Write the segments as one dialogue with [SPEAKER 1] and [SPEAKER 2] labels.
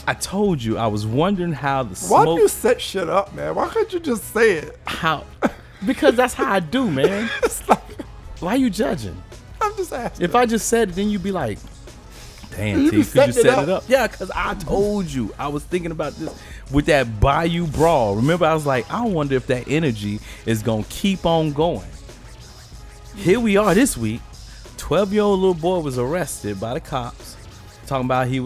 [SPEAKER 1] I told you I was wondering how the
[SPEAKER 2] Why
[SPEAKER 1] smoke.
[SPEAKER 2] do you set shit up, man? Why can't you just say it?
[SPEAKER 1] How? Because that's how I do, man.
[SPEAKER 2] It's like,
[SPEAKER 1] Why you judging?
[SPEAKER 2] I'm just asking.
[SPEAKER 1] If I just said it, then you'd be like, damn,
[SPEAKER 2] You
[SPEAKER 1] T,
[SPEAKER 2] be
[SPEAKER 1] could you
[SPEAKER 2] setting it
[SPEAKER 1] set it
[SPEAKER 2] up.
[SPEAKER 1] up? Yeah, because I told you. I was thinking about this with that Bayou Brawl. Remember, I was like, I wonder if that energy is going to keep on going. Here we are this week. 12-year-old little boy was arrested by the cops. Talking about he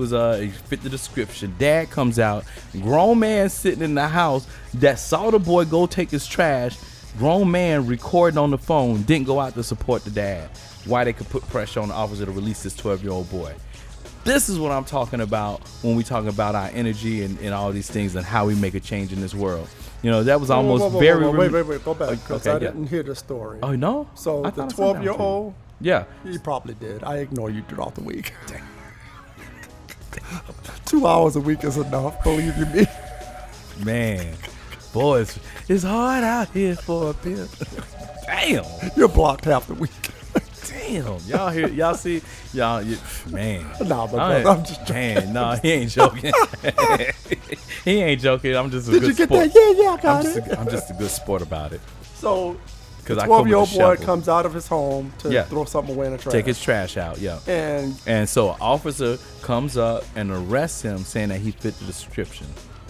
[SPEAKER 1] fit the description. Dad comes out. Grown man sitting in the house that saw the boy go take his trash. Grown man recording on the phone. Didn't go out to support the dad. Why they could put pressure on the officer to release this 12-year-old boy. This is what I'm talking about when we talk about our energy and all these things and how we make a change in this world. You know, that was almost
[SPEAKER 2] Wait, go back, because I didn't hear the story.
[SPEAKER 1] Oh, no?
[SPEAKER 2] So
[SPEAKER 1] I
[SPEAKER 2] the
[SPEAKER 1] thought I sent it down to you.
[SPEAKER 2] 12-year-old,
[SPEAKER 1] Yeah.
[SPEAKER 2] you probably did. I ignore you throughout the week. 2 hours a week is enough, believe you me.
[SPEAKER 1] Man, boys, it's hard out here for a pimp. Damn.
[SPEAKER 2] You're blocked half the week.
[SPEAKER 1] Damn. Y'all hear, y'all see, man.
[SPEAKER 2] Nah, but I'm just joking.
[SPEAKER 1] Man, no, he ain't joking. He ain't joking. I'm just a
[SPEAKER 2] Did
[SPEAKER 1] good
[SPEAKER 2] you get
[SPEAKER 1] sport.
[SPEAKER 2] that? Yeah, I got it.
[SPEAKER 1] I'm just a good sport about it.
[SPEAKER 2] So, the
[SPEAKER 1] 'Cause I come with a
[SPEAKER 2] 12-year-old boy
[SPEAKER 1] shovel.
[SPEAKER 2] comes out of his home to
[SPEAKER 1] Yeah.
[SPEAKER 2] throw something away in the trash.
[SPEAKER 1] Take his trash out, yeah.
[SPEAKER 2] And
[SPEAKER 1] so an officer comes up and arrests him, saying that he fit the description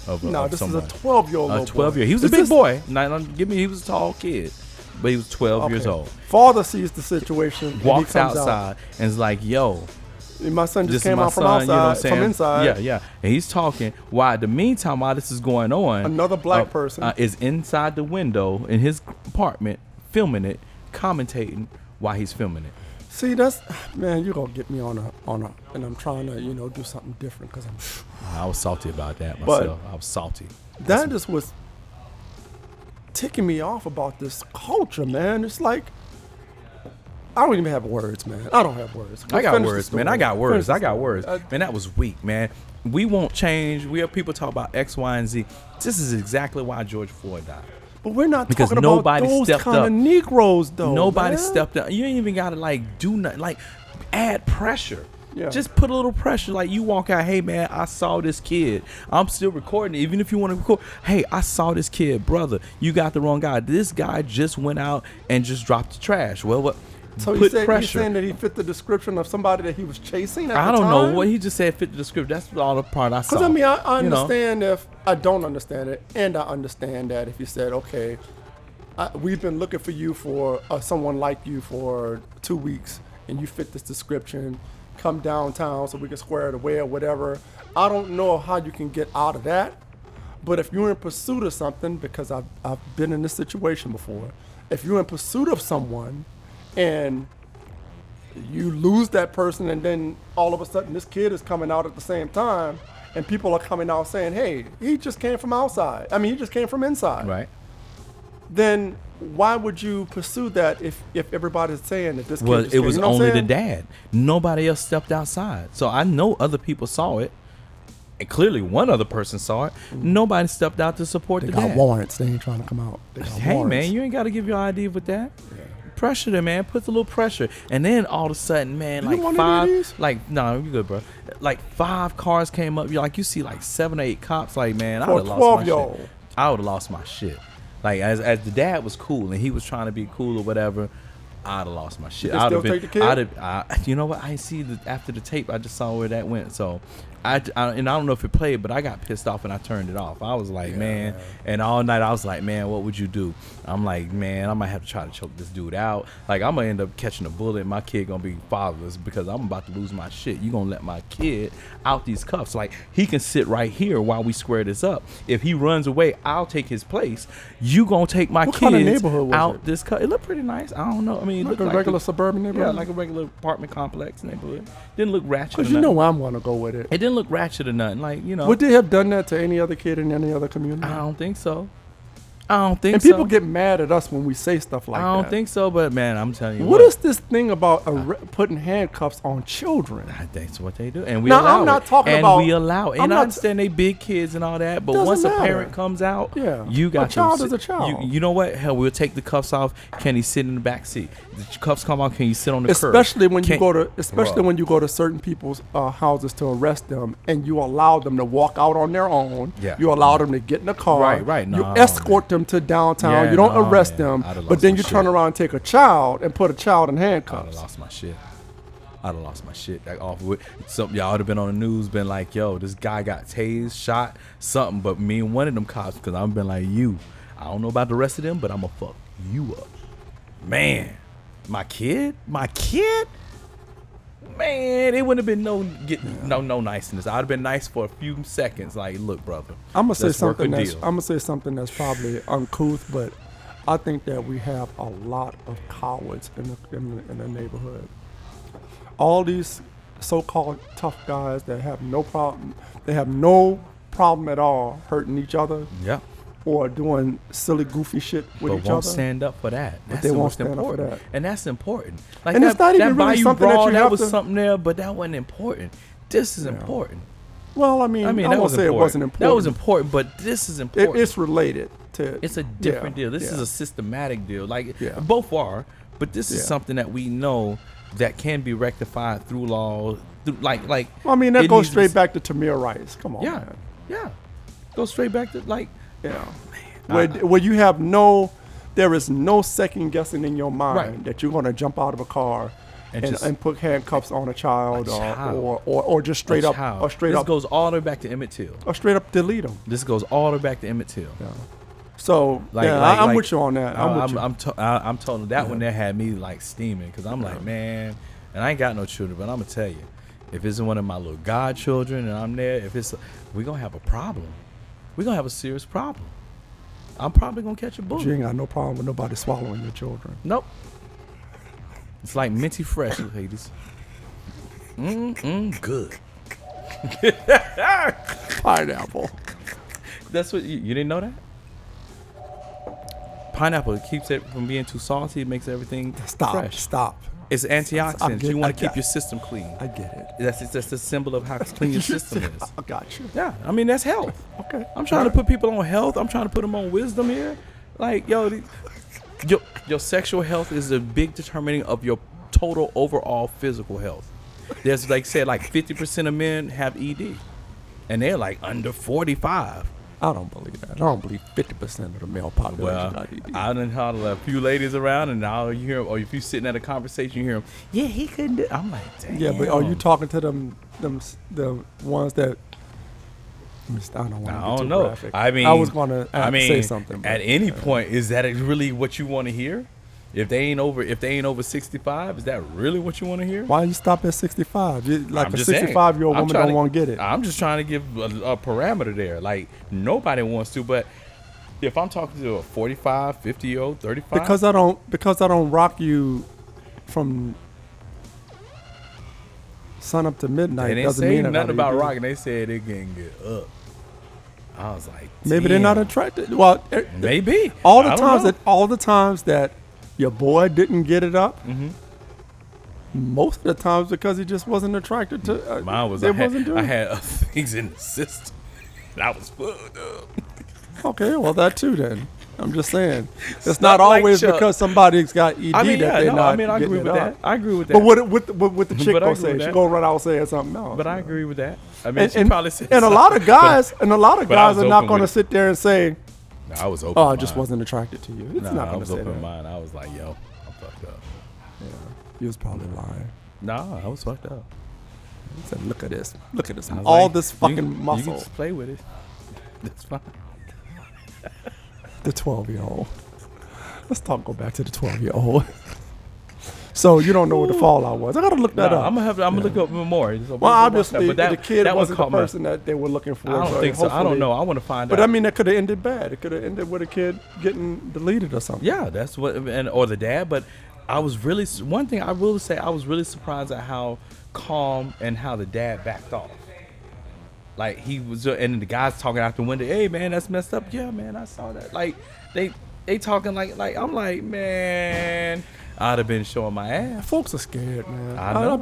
[SPEAKER 1] of
[SPEAKER 2] no,
[SPEAKER 1] of
[SPEAKER 2] this
[SPEAKER 1] someone.
[SPEAKER 2] is a 12-year-old.
[SPEAKER 1] A 12-year. He was a
[SPEAKER 2] Is
[SPEAKER 1] big
[SPEAKER 2] this-
[SPEAKER 1] boy. He was a tall kid, but he was 12 years
[SPEAKER 2] Okay.
[SPEAKER 1] old.
[SPEAKER 2] Father sees the situation. and he
[SPEAKER 1] Walks
[SPEAKER 2] comes
[SPEAKER 1] outside and is like, "Yo,
[SPEAKER 2] And my son
[SPEAKER 1] this
[SPEAKER 2] just
[SPEAKER 1] is
[SPEAKER 2] came
[SPEAKER 1] my
[SPEAKER 2] out from
[SPEAKER 1] son." You know what I'm
[SPEAKER 2] outside,
[SPEAKER 1] saying?
[SPEAKER 2] from inside.
[SPEAKER 1] Yeah. And he's talking. While in the meantime, while this is going on,
[SPEAKER 2] Another black person.
[SPEAKER 1] is inside the window in his apartment, filming it, commentating while he's filming it.
[SPEAKER 2] See, that's, man, you're going to get me on a, and I'm trying to, do something different because
[SPEAKER 1] I was salty about that
[SPEAKER 2] But-
[SPEAKER 1] myself. I was salty.
[SPEAKER 2] that just was ticking me off about this culture, man. It's like, I don't even have words, man. I don't have words.
[SPEAKER 1] I got
[SPEAKER 2] Finish the
[SPEAKER 1] words, man.
[SPEAKER 2] story.
[SPEAKER 1] I got words.
[SPEAKER 2] Finish the
[SPEAKER 1] I got
[SPEAKER 2] story.
[SPEAKER 1] words. Man, that was weak, man. We won't change. We have people talk about X, Y, and Z. This is exactly why George Floyd died.
[SPEAKER 2] But we're not
[SPEAKER 1] Because
[SPEAKER 2] talking
[SPEAKER 1] nobody
[SPEAKER 2] about those
[SPEAKER 1] stepped
[SPEAKER 2] kind
[SPEAKER 1] up.
[SPEAKER 2] of Negroes, though.
[SPEAKER 1] Nobody
[SPEAKER 2] man.
[SPEAKER 1] stepped up. You ain't even got to do nothing. Add pressure.
[SPEAKER 2] Yeah.
[SPEAKER 1] Just put a little pressure. Like, you walk out, hey, man, I saw this kid. I'm still recording it. Even if you want to record, hey, I saw this kid. Brother, you got the wrong guy. This guy just went out and just dropped the trash. Well, what?
[SPEAKER 2] So
[SPEAKER 1] put
[SPEAKER 2] he's
[SPEAKER 1] pressure.
[SPEAKER 2] saying that he fit the description of somebody that he was chasing at
[SPEAKER 1] I
[SPEAKER 2] the
[SPEAKER 1] don't
[SPEAKER 2] time?
[SPEAKER 1] know what he just said fit the description. That's all the part I saw.
[SPEAKER 2] Because, I mean, I
[SPEAKER 1] You know?
[SPEAKER 2] understand if I don't understand it, and I understand that if you said, okay, we've been looking for you for someone like you for 2 weeks, and you fit this description, come downtown so we can square it away or whatever. I don't know how you can get out of that, but if you're in pursuit of something, because I've been in this situation before, if you're in pursuit of someone and you lose that person, and then all of a sudden this kid is coming out at the same time, and people are coming out saying, hey, he just came from outside. I mean, he just came from inside.
[SPEAKER 1] Right.
[SPEAKER 2] Then why would you pursue that if everybody's saying that this kid
[SPEAKER 1] Well,
[SPEAKER 2] just
[SPEAKER 1] it
[SPEAKER 2] came?
[SPEAKER 1] was
[SPEAKER 2] You know what I'm
[SPEAKER 1] only the
[SPEAKER 2] saying?
[SPEAKER 1] dad. Nobody else stepped outside. So I know other people saw it. And clearly one other person saw it. Nobody stepped out to support
[SPEAKER 2] They
[SPEAKER 1] the
[SPEAKER 2] got
[SPEAKER 1] dad.
[SPEAKER 2] warrants. They ain't trying to come out. They got
[SPEAKER 1] Hey,
[SPEAKER 2] warrants.
[SPEAKER 1] man, you ain't got to give your ID with that. Pressure them, man. Put a little pressure. And then all of a sudden, man,
[SPEAKER 2] You
[SPEAKER 1] like
[SPEAKER 2] want any of these?
[SPEAKER 1] no, you good, bro. Like 5 cars came up. You see like 7 or 8 cops. Like, man, I
[SPEAKER 2] For a
[SPEAKER 1] would have lost my
[SPEAKER 2] 12-year-old.
[SPEAKER 1] shit. I would have lost my shit. Like, as the dad was cool and he was trying to be cool or whatever, I'd have lost my shit.
[SPEAKER 2] You can still take the kid?
[SPEAKER 1] You know what? I see after the tape. I just saw where that went. So and I don't know if it played, but I got pissed off and I turned it off. I was like, man, and all night I was like, man, what would you do? I'm like, man, I might have to try to choke this dude out. Like, I'm gonna end up catching a bullet. My kid gonna be fatherless because I'm about to lose my shit. You gonna let my kid out these cuffs? Like, he can sit right here while we square this up. If he runs away, I'll take his place. You gonna take my
[SPEAKER 2] What
[SPEAKER 1] kids
[SPEAKER 2] kind of neighborhood was
[SPEAKER 1] out
[SPEAKER 2] it?
[SPEAKER 1] this cut? It looked pretty nice. I don't know. I mean, it
[SPEAKER 2] Like
[SPEAKER 1] looked
[SPEAKER 2] a regular suburban neighborhood?
[SPEAKER 1] Yeah, like a regular apartment complex neighborhood. Didn't look ratchet.
[SPEAKER 2] Because
[SPEAKER 1] or
[SPEAKER 2] you know
[SPEAKER 1] nothing.
[SPEAKER 2] where I'm going to go with it.
[SPEAKER 1] It didn't look ratchet or nothing. Like, you know.
[SPEAKER 2] Would they have done that to any other kid in any other community?
[SPEAKER 1] I don't think so. I don't think
[SPEAKER 2] And
[SPEAKER 1] so.
[SPEAKER 2] people get mad at us when we say stuff like that.
[SPEAKER 1] I don't think so, but man, I'm telling you
[SPEAKER 2] What is this thing about putting handcuffs on children?
[SPEAKER 1] I think that's what they do, and we
[SPEAKER 2] Now,
[SPEAKER 1] allow
[SPEAKER 2] I'm not
[SPEAKER 1] it.
[SPEAKER 2] talking
[SPEAKER 1] and
[SPEAKER 2] about-
[SPEAKER 1] we allow it.
[SPEAKER 2] I'm
[SPEAKER 1] And I
[SPEAKER 2] not-
[SPEAKER 1] understand they big kids and all that, but
[SPEAKER 2] Doesn't
[SPEAKER 1] once a
[SPEAKER 2] matter.
[SPEAKER 1] parent comes out,
[SPEAKER 2] Yeah.
[SPEAKER 1] you got
[SPEAKER 2] A child
[SPEAKER 1] to
[SPEAKER 2] is a child.
[SPEAKER 1] You know what? Hell, we'll take the cuffs off. Can he sit in the back seat? The cuffs come off. Can you sit on the curb?
[SPEAKER 2] Especially when you
[SPEAKER 1] Can-
[SPEAKER 2] go to, especially
[SPEAKER 1] Bruh.
[SPEAKER 2] when you go to certain people's houses to arrest them, and you allow them to walk out on their own.
[SPEAKER 1] Yeah.
[SPEAKER 2] You allow them to get in the car.
[SPEAKER 1] Right.
[SPEAKER 2] You
[SPEAKER 1] No,
[SPEAKER 2] escort them to downtown.
[SPEAKER 1] Yeah,
[SPEAKER 2] You don't
[SPEAKER 1] no,
[SPEAKER 2] arrest
[SPEAKER 1] man.
[SPEAKER 2] them,
[SPEAKER 1] I'd have
[SPEAKER 2] but
[SPEAKER 1] lost
[SPEAKER 2] then
[SPEAKER 1] my
[SPEAKER 2] you turn
[SPEAKER 1] shit.
[SPEAKER 2] around and take a child and put a child in
[SPEAKER 1] I'd have
[SPEAKER 2] handcuffs.
[SPEAKER 1] lost my shit. I'd have lost my shit. Like off with some y'all would have been on the news, been like, "Yo, this guy got tased, shot, something." But me and one of them cops, because I've been like, "You, I don't know about the rest of them, but I'm gonna fuck you up." Man, my kid, man, it wouldn't have been no niceness. I'd have been nice for a few seconds. Like, look, brother,
[SPEAKER 2] I'm gonna say
[SPEAKER 1] let's work a
[SPEAKER 2] something that's
[SPEAKER 1] deal.
[SPEAKER 2] I'm gonna say something that's probably uncouth, but I think that we have a lot of cowards in the neighborhood. All these so-called tough guys that have no problem, at all hurting each other
[SPEAKER 1] Yeah,
[SPEAKER 2] or doing silly, goofy shit with
[SPEAKER 1] but
[SPEAKER 2] each
[SPEAKER 1] won't
[SPEAKER 2] other.
[SPEAKER 1] stand up for that. That's
[SPEAKER 2] they
[SPEAKER 1] the
[SPEAKER 2] won't
[SPEAKER 1] most
[SPEAKER 2] stand up for
[SPEAKER 1] important,
[SPEAKER 2] that.
[SPEAKER 1] and that's important. Like
[SPEAKER 2] And
[SPEAKER 1] that,
[SPEAKER 2] it's not even
[SPEAKER 1] that
[SPEAKER 2] really
[SPEAKER 1] Bayou
[SPEAKER 2] something that
[SPEAKER 1] brawl,
[SPEAKER 2] you
[SPEAKER 1] that
[SPEAKER 2] have
[SPEAKER 1] was
[SPEAKER 2] to-
[SPEAKER 1] something there, but that wasn't important. This is important.
[SPEAKER 2] Well, I mean, I
[SPEAKER 1] that
[SPEAKER 2] won't
[SPEAKER 1] was
[SPEAKER 2] say
[SPEAKER 1] important.
[SPEAKER 2] it wasn't important.
[SPEAKER 1] That was important, but this is important.
[SPEAKER 2] It's related to.
[SPEAKER 1] It's a different deal. This
[SPEAKER 2] yeah.
[SPEAKER 1] is a systematic deal. Like
[SPEAKER 2] Yeah.
[SPEAKER 1] both are, but this is
[SPEAKER 2] Yeah.
[SPEAKER 1] something that we know that can be rectified through law. Through like.
[SPEAKER 2] Well, I mean, that
[SPEAKER 1] it
[SPEAKER 2] goes
[SPEAKER 1] needs to
[SPEAKER 2] straight
[SPEAKER 1] be-
[SPEAKER 2] back to Tamir Rice. Come on,
[SPEAKER 1] Yeah,
[SPEAKER 2] man.
[SPEAKER 1] yeah. Go straight back to like.
[SPEAKER 2] Yeah. Where you have there is no second guessing in your mind
[SPEAKER 1] Right.
[SPEAKER 2] that you're going to jump out of a car
[SPEAKER 1] And
[SPEAKER 2] and put handcuffs on a child,
[SPEAKER 1] child.
[SPEAKER 2] or just straight up
[SPEAKER 1] Child.
[SPEAKER 2] or straight
[SPEAKER 1] this
[SPEAKER 2] up
[SPEAKER 1] goes all the way back to Emmett Till.
[SPEAKER 2] or straight up delete them.
[SPEAKER 1] This goes all the way back to Emmett Till.
[SPEAKER 2] Yeah. So I'm with you on that.
[SPEAKER 1] I'm telling that one that had me like steaming because I'm like, man, and I ain't got no children, but I'm gonna tell you, if it's one of my little godchildren and I'm there, we're gonna have a problem. We're gonna have a serious problem. I'm probably gonna catch a bullet.
[SPEAKER 2] You ain't got no problem with nobody swallowing your children.
[SPEAKER 1] Nope. It's like minty fresh, ladies. Good.
[SPEAKER 2] Pineapple.
[SPEAKER 1] That's what you didn't know that? Pineapple keeps it from being too salty. It makes everything fresh.
[SPEAKER 2] Stop.
[SPEAKER 1] It's antioxidants. You want to keep
[SPEAKER 2] I-
[SPEAKER 1] your system clean.
[SPEAKER 2] I get it.
[SPEAKER 1] That's the symbol of how clean your system is.
[SPEAKER 2] I got you.
[SPEAKER 1] Yeah, I mean that's health.
[SPEAKER 2] Okay.
[SPEAKER 1] I'm trying to put people on health. I'm trying to put them on wisdom here. Like your sexual health is a big determining of your total overall physical health. There's like said like 50% of men have ED, and they're like under 45.
[SPEAKER 2] I don't believe that. I don't believe 50% of the male population
[SPEAKER 1] Well,
[SPEAKER 2] got ED.
[SPEAKER 1] I done had a few ladies around, and now you hear, or if you sitting at a conversation, you hear them. Yeah, he couldn't do. I'm like, damn.
[SPEAKER 2] Yeah, but are you talking to the ones that? I don't want to
[SPEAKER 1] I
[SPEAKER 2] get
[SPEAKER 1] don't
[SPEAKER 2] too
[SPEAKER 1] know.
[SPEAKER 2] graphic.
[SPEAKER 1] I mean,
[SPEAKER 2] I was going to say something.
[SPEAKER 1] At
[SPEAKER 2] but,
[SPEAKER 1] any point, is that really what you want to hear? If they ain't over 65, is that really what you want to hear?
[SPEAKER 2] why you stop at 65? Like
[SPEAKER 1] I'm
[SPEAKER 2] a
[SPEAKER 1] just saying.
[SPEAKER 2] 65-year-old
[SPEAKER 1] I'm
[SPEAKER 2] woman
[SPEAKER 1] trying
[SPEAKER 2] don't
[SPEAKER 1] to-
[SPEAKER 2] want to get it.
[SPEAKER 1] I'm just trying to give a parameter there. Like nobody wants to, but if I'm talking to a 45, 50-year-old, 35,
[SPEAKER 2] Because I don't rock you from sun up to midnight.
[SPEAKER 1] they didn't
[SPEAKER 2] doesn't
[SPEAKER 1] say
[SPEAKER 2] mean I
[SPEAKER 1] nothing
[SPEAKER 2] gotta
[SPEAKER 1] about
[SPEAKER 2] do it.
[SPEAKER 1] rocking. They said they can get up. I was like,
[SPEAKER 2] Maybe they're not
[SPEAKER 1] damn.
[SPEAKER 2] attracted. Well,
[SPEAKER 1] Maybe
[SPEAKER 2] all
[SPEAKER 1] I
[SPEAKER 2] the
[SPEAKER 1] don't
[SPEAKER 2] times
[SPEAKER 1] know.
[SPEAKER 2] that your boy didn't get it up.
[SPEAKER 1] Mhm.
[SPEAKER 2] Most of the times because he just wasn't attracted to.
[SPEAKER 1] Mine was
[SPEAKER 2] They
[SPEAKER 1] I
[SPEAKER 2] wasn't doing.
[SPEAKER 1] had other things in the system. And I was fucked up.
[SPEAKER 2] Okay, well that too then. I'm just saying. It's
[SPEAKER 1] Stuff
[SPEAKER 2] not
[SPEAKER 1] like
[SPEAKER 2] always
[SPEAKER 1] Chuck.
[SPEAKER 2] because somebody's got ED
[SPEAKER 1] I mean,
[SPEAKER 2] that
[SPEAKER 1] yeah,
[SPEAKER 2] they're
[SPEAKER 1] no,
[SPEAKER 2] not
[SPEAKER 1] I mean, I
[SPEAKER 2] getting
[SPEAKER 1] agree
[SPEAKER 2] it
[SPEAKER 1] with
[SPEAKER 2] up.
[SPEAKER 1] that. I agree with that.
[SPEAKER 2] But what the chick
[SPEAKER 1] But I
[SPEAKER 2] gonna
[SPEAKER 1] agree
[SPEAKER 2] say?
[SPEAKER 1] with
[SPEAKER 2] She
[SPEAKER 1] that.
[SPEAKER 2] gonna run out and say something else.
[SPEAKER 1] But I agree with that. I mean, she
[SPEAKER 2] And
[SPEAKER 1] probably said
[SPEAKER 2] a lot of
[SPEAKER 1] something,
[SPEAKER 2] guys
[SPEAKER 1] but I was
[SPEAKER 2] are not
[SPEAKER 1] open
[SPEAKER 2] going to
[SPEAKER 1] with it.
[SPEAKER 2] sit there and say,
[SPEAKER 1] No, I was open.
[SPEAKER 2] "Oh, I just wasn't attracted to you." It's
[SPEAKER 1] Nah,
[SPEAKER 2] not
[SPEAKER 1] I
[SPEAKER 2] going to
[SPEAKER 1] was
[SPEAKER 2] say
[SPEAKER 1] open
[SPEAKER 2] that.
[SPEAKER 1] in mind. I was like, yo, I'm fucked up.
[SPEAKER 2] Yeah, you was probably lying.
[SPEAKER 1] Nah, I was fucked up.
[SPEAKER 2] He said, "Look at this. Look at this.
[SPEAKER 1] I was
[SPEAKER 2] All
[SPEAKER 1] like,
[SPEAKER 2] this
[SPEAKER 1] you
[SPEAKER 2] fucking muscle."
[SPEAKER 1] can just play with it. That's fine.
[SPEAKER 2] The 12-year-old. Let's go back to the 12-year-old. So you don't know what the fallout was. I gotta look that up.
[SPEAKER 1] I'm gonna look up more. So
[SPEAKER 2] Well, obviously,
[SPEAKER 1] but that,
[SPEAKER 2] the kid
[SPEAKER 1] that
[SPEAKER 2] wasn't the
[SPEAKER 1] caught my-
[SPEAKER 2] person that they were looking for.
[SPEAKER 1] I don't think so. I
[SPEAKER 2] hopefully-
[SPEAKER 1] don't know. I want to find
[SPEAKER 2] But
[SPEAKER 1] out.
[SPEAKER 2] I mean, that could have ended bad. It could have ended with a kid getting deleted or something.
[SPEAKER 1] Yeah, that's what, or the dad. But I was really, one thing I will say, I was really surprised at how calm and how the dad backed off. Like he was, and the guys talking out the window. Hey man, that's messed up. Yeah man, I saw that. Like they talking like I'm like, man, I'd have been showing my ass.
[SPEAKER 2] Folks are scared, man.
[SPEAKER 1] I know.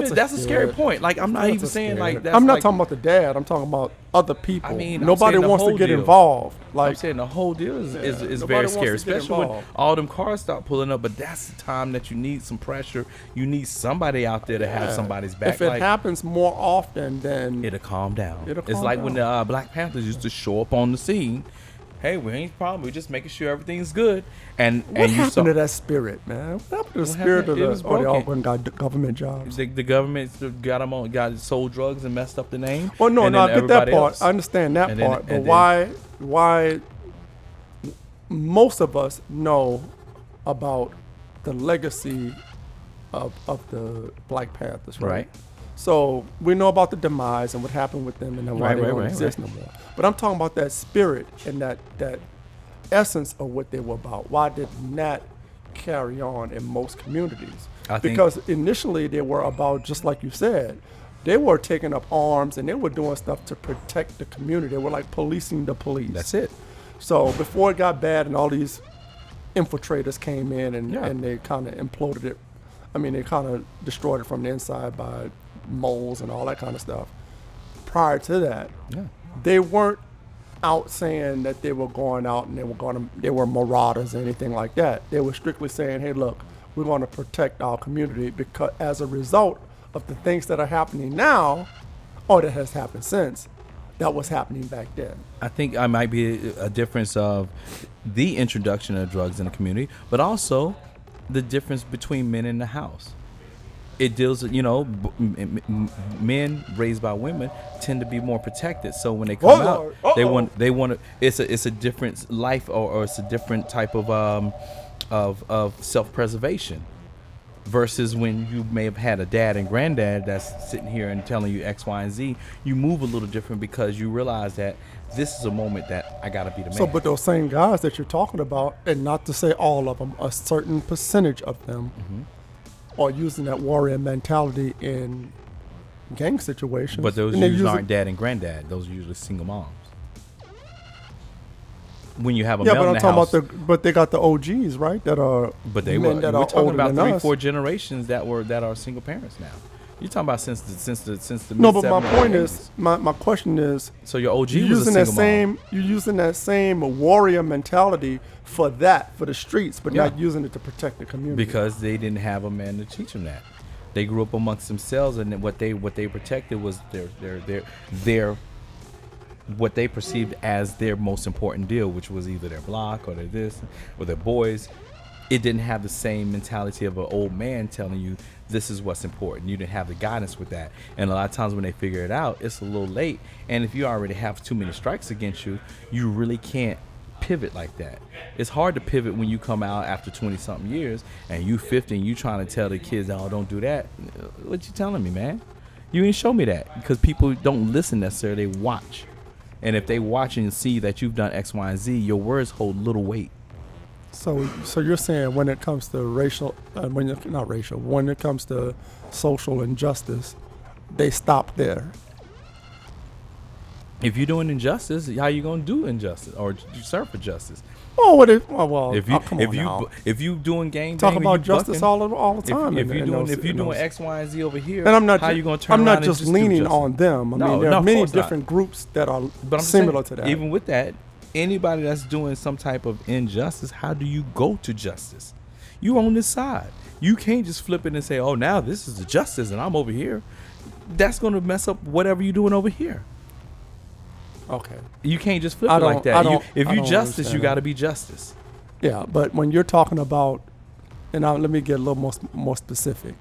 [SPEAKER 1] That's a scary point. Like I'm not even saying like that's.
[SPEAKER 2] I'm not
[SPEAKER 1] like,
[SPEAKER 2] talking about the dad. I'm talking about other people.
[SPEAKER 1] I mean,
[SPEAKER 2] nobody wants to get
[SPEAKER 1] deal.
[SPEAKER 2] involved. Like
[SPEAKER 1] I'm saying, the whole deal is
[SPEAKER 2] nobody
[SPEAKER 1] very
[SPEAKER 2] wants
[SPEAKER 1] scary,
[SPEAKER 2] to get
[SPEAKER 1] especially when
[SPEAKER 2] involved.
[SPEAKER 1] all them cars start pulling up. But that's the time that you need some pressure. You need somebody out there to have somebody's back.
[SPEAKER 2] If it happens more often, then
[SPEAKER 1] it'll calm down.
[SPEAKER 2] It'll
[SPEAKER 1] It's
[SPEAKER 2] calm
[SPEAKER 1] like
[SPEAKER 2] down.
[SPEAKER 1] when the Black Panthers used to show up on the scene. Hey, we ain't problem. We're just making sure everything's good. And
[SPEAKER 2] what
[SPEAKER 1] you
[SPEAKER 2] happened
[SPEAKER 1] saw
[SPEAKER 2] to that spirit, man? What happened to the
[SPEAKER 1] What
[SPEAKER 2] spirit
[SPEAKER 1] happened? It was
[SPEAKER 2] of the? Or they all
[SPEAKER 1] broken.
[SPEAKER 2] went and got government jobs.
[SPEAKER 1] the government got them on, got sold drugs and messed up the name.
[SPEAKER 2] Well, no,
[SPEAKER 1] and
[SPEAKER 2] no, I
[SPEAKER 1] then
[SPEAKER 2] get that
[SPEAKER 1] everybody
[SPEAKER 2] part.
[SPEAKER 1] else.
[SPEAKER 2] I understand that
[SPEAKER 1] And then-
[SPEAKER 2] part. But
[SPEAKER 1] and then-
[SPEAKER 2] why? Most of us know about the legacy of the Black Panthers, right?
[SPEAKER 1] Right.
[SPEAKER 2] So we know about the demise and what happened with them, and then why
[SPEAKER 1] Right,
[SPEAKER 2] they
[SPEAKER 1] right,
[SPEAKER 2] don't
[SPEAKER 1] right,
[SPEAKER 2] exist no more. But I'm talking about that spirit and that essence of what they were about. Why did that carry on in most communities?
[SPEAKER 1] I think-
[SPEAKER 2] Because initially they were about, just like you said, they were taking up arms and they were doing stuff to protect the community. They were like policing the police.
[SPEAKER 1] That's it.
[SPEAKER 2] So before it got bad and all these infiltrators came in and,
[SPEAKER 1] Yeah.
[SPEAKER 2] and they kind of imploded it. I mean, they kind of destroyed it from the inside by moles and all that kind of stuff. Prior to that,
[SPEAKER 1] Yeah.
[SPEAKER 2] they weren't out saying that they were going out and they were marauders or anything like that. They were strictly saying, hey, look, we're going to protect our community because as a result of the things that are happening now, or that has happened since, that was happening back then.
[SPEAKER 1] I think I might be a difference of the introduction of drugs in the community, but also the difference between men in the house. It deals, men raised by women tend to be more protected. So when they come out, they want to. It's a different life, or it's a different type of self-preservation. Versus when you may have had a dad and granddad that's sitting here and telling you X, Y, and Z, you move a little different because you realize that this is a moment that I gotta be the man.
[SPEAKER 2] So, but those same guys that you're talking about, and not to say all of them, a certain percentage of them are using that warrior mentality in gang situations.
[SPEAKER 1] But those
[SPEAKER 2] And they
[SPEAKER 1] usually
[SPEAKER 2] use it-
[SPEAKER 1] aren't dad and granddad. Those are usually single moms. When you have a
[SPEAKER 2] Yeah,
[SPEAKER 1] male
[SPEAKER 2] but
[SPEAKER 1] in
[SPEAKER 2] I'm
[SPEAKER 1] the
[SPEAKER 2] talking
[SPEAKER 1] house,
[SPEAKER 2] about but they got the OGs, right? That are
[SPEAKER 1] but they
[SPEAKER 2] men
[SPEAKER 1] were.
[SPEAKER 2] that
[SPEAKER 1] We're
[SPEAKER 2] are
[SPEAKER 1] talking
[SPEAKER 2] older
[SPEAKER 1] about
[SPEAKER 2] than
[SPEAKER 1] 3-4
[SPEAKER 2] us.
[SPEAKER 1] generations that are single parents now. You're talking about since the
[SPEAKER 2] No, but my
[SPEAKER 1] mid-70s,
[SPEAKER 2] point
[SPEAKER 1] 80s.
[SPEAKER 2] is, my question is,
[SPEAKER 1] So your OG
[SPEAKER 2] you're
[SPEAKER 1] was a
[SPEAKER 2] using that
[SPEAKER 1] single mom.
[SPEAKER 2] you're using that same warrior mentality for the streets, but
[SPEAKER 1] Yeah.
[SPEAKER 2] not using it to protect the community.
[SPEAKER 1] Because they didn't have a man to teach them that. They grew up amongst themselves, and then what they protected was their what they perceived as their most important deal, which was either their block or their this or their boys. It didn't have the same mentality of an old man telling you this is what's important. You didn't have the guidance with that. And a lot of times when they figure it out, it's a little late. And if you already have too many strikes against you, you really can't pivot like that. It's hard to pivot when you come out after 20 something years and you 50 and you trying to tell the kids, oh, don't do that. What you telling me, man? You ain't show me that, because people don't listen necessarily, they watch. And if they watch and see that you've done X, Y, and Z, your words hold little weight.
[SPEAKER 2] So you're saying when it comes to when it comes to social injustice, they stop there.
[SPEAKER 1] If you're doing injustice, how you gonna do injustice or you serve for justice?
[SPEAKER 2] Oh, what if? Well,
[SPEAKER 1] If you
[SPEAKER 2] come on now.
[SPEAKER 1] if you doing gang
[SPEAKER 2] Talk
[SPEAKER 1] bang,
[SPEAKER 2] about
[SPEAKER 1] you
[SPEAKER 2] justice
[SPEAKER 1] bucking,
[SPEAKER 2] all the time.
[SPEAKER 1] If you're doing
[SPEAKER 2] in those-
[SPEAKER 1] X, Y, and Z over here,
[SPEAKER 2] and I'm not.
[SPEAKER 1] how
[SPEAKER 2] ju-
[SPEAKER 1] you gonna turn
[SPEAKER 2] I'm
[SPEAKER 1] around
[SPEAKER 2] not just
[SPEAKER 1] and do
[SPEAKER 2] leaning
[SPEAKER 1] justice?
[SPEAKER 2] on them. I mean, there
[SPEAKER 1] no,
[SPEAKER 2] are
[SPEAKER 1] of
[SPEAKER 2] many
[SPEAKER 1] course not.
[SPEAKER 2] different groups that are
[SPEAKER 1] But I'm
[SPEAKER 2] similar
[SPEAKER 1] saying,
[SPEAKER 2] to that.
[SPEAKER 1] Even with that, anybody that's doing some type of injustice, how do you go to justice? You on this side. You can't just flip it and say, "Oh, now this is the justice, and I'm over here." That's gonna mess up whatever you're doing over here.
[SPEAKER 2] Okay.
[SPEAKER 1] You can't just flip
[SPEAKER 2] I
[SPEAKER 1] it like
[SPEAKER 2] don't-
[SPEAKER 1] that.
[SPEAKER 2] I don't-
[SPEAKER 1] If
[SPEAKER 2] I
[SPEAKER 1] you
[SPEAKER 2] don't
[SPEAKER 1] justice, you
[SPEAKER 2] understand
[SPEAKER 1] got to
[SPEAKER 2] that.
[SPEAKER 1] be justice.
[SPEAKER 2] Yeah, but when you're talking about, and now let me get a little more specific.